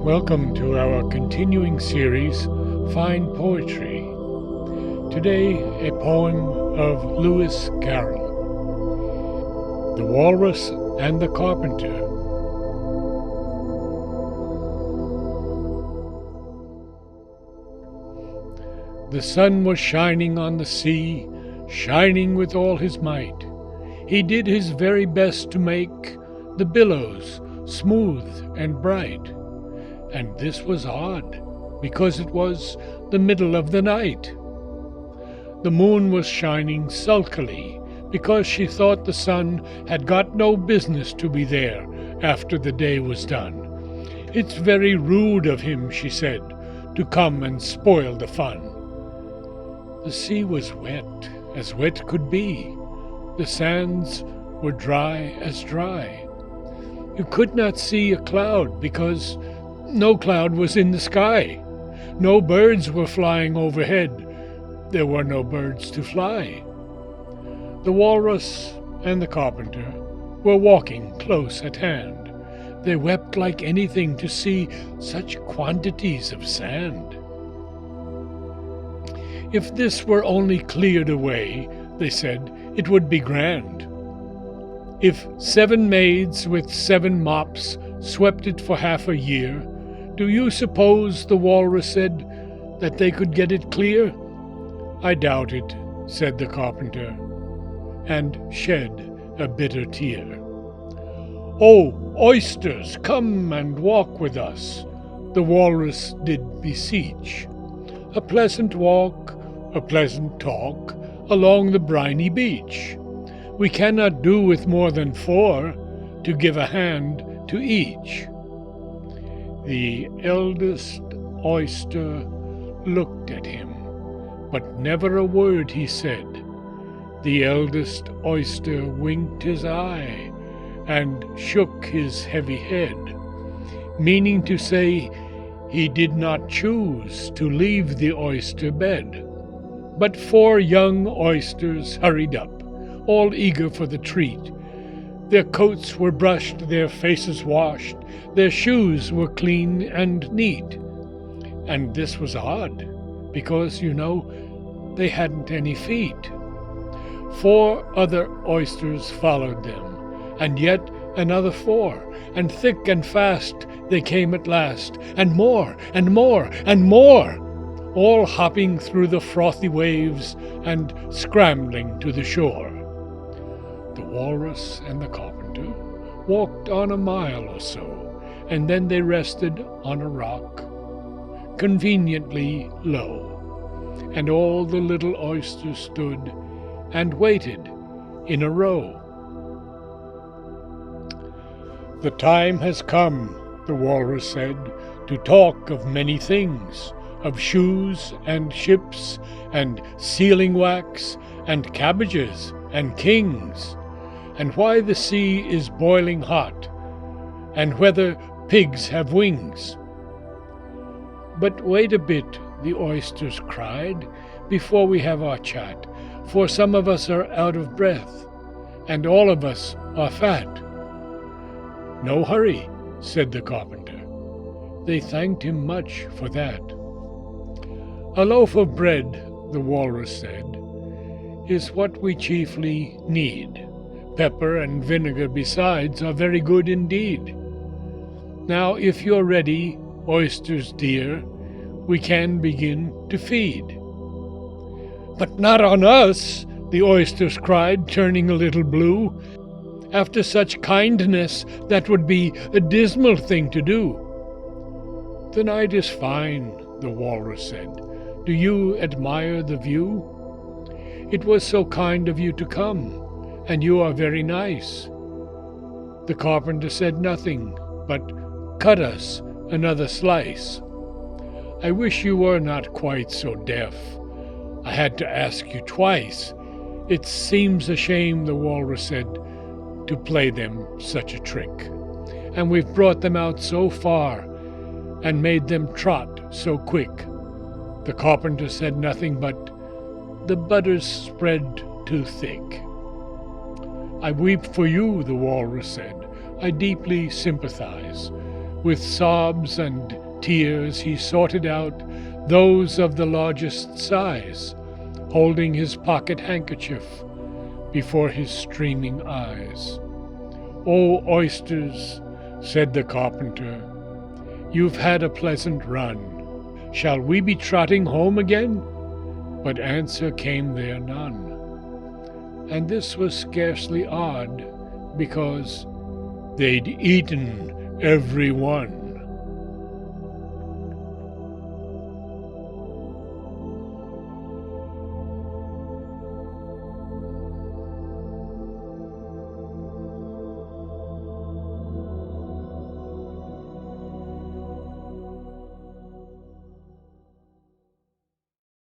Welcome to our continuing series, Fine Poetry. Today, a poem of Lewis Carroll, The Walrus and the Carpenter. The sun was shining on the sea, shining with all his might. He did his very best to make the billows smooth and bright. And this was odd, because it was the middle of the night. The moon was shining sulkily, because she thought the sun had got no business to be there after the day was done. "It's very rude of him," she said, "to come and spoil the fun." The sea was wet as wet could be. The sands were dry as dry. You could not see a cloud because no cloud was in the sky. No birds were flying overhead. There were no birds to fly. The walrus and the carpenter were walking close at hand. They wept like anything to see such quantities of sand. "If this were only cleared away," they said, "it would be grand. If 7 maids with 7 mops swept it for half a year, do you suppose," the walrus said, "that they could get it clear?" "I doubt it," said the carpenter, and shed a bitter tear. "Oh, oysters, come and walk with us," the walrus did beseech. "A pleasant walk, a pleasant talk, along the briny beach. We cannot do with more than 4, to give a hand to each." The eldest oyster looked at him, but never a word he said. The eldest oyster winked his eye and shook his heavy head, meaning to say he did not choose to leave the oyster bed. But 4 young oysters hurried up, all eager for the treat. Their coats were brushed, their faces washed, their shoes were clean and neat. And this was odd, because, they hadn't any feet. 4 other oysters followed them, and yet another 4, and thick and fast they came at last, and more, and more, and more, all hopping through the frothy waves and scrambling to the shore. The walrus and the carpenter walked on a mile or so, and then they rested on a rock, conveniently low, and all the little oysters stood and waited in a row. "The time has come," the walrus said, "to talk of many things, of shoes and ships and sealing wax and cabbages and kings, and why the sea is boiling hot, and whether pigs have wings." "But wait a bit," the oysters cried, "before we have our chat, for some of us are out of breath, and all of us are fat." "No hurry," said the carpenter. They thanked him much for that. "A loaf of bread," the walrus said, "is what we chiefly need. Pepper and vinegar besides are very good indeed. Now, if you're ready, oysters dear, we can begin to feed." "But not on us," the oysters cried, turning a little blue. "After such kindness, that would be a dismal thing to do." "The night is fine," the walrus said. "Do you admire the view? It was so kind of you to come, and you are very nice." The carpenter said nothing, but cut us another slice. "I wish you were not quite so deaf. I had to ask you twice. It seems a shame," the walrus said, "to play them such a trick. And we've brought them out so far, and made them trot so quick." The carpenter said nothing, but the butter's spread too thick. "I weep for you," the walrus said. "I deeply sympathize. With sobs and tears he sorted out those of the largest size, holding his pocket handkerchief before his streaming eyes. "O oysters," said the carpenter, "you've had a pleasant run. Shall we be trotting home again?" But answer came there none. And this was scarcely odd, because they'd eaten every one.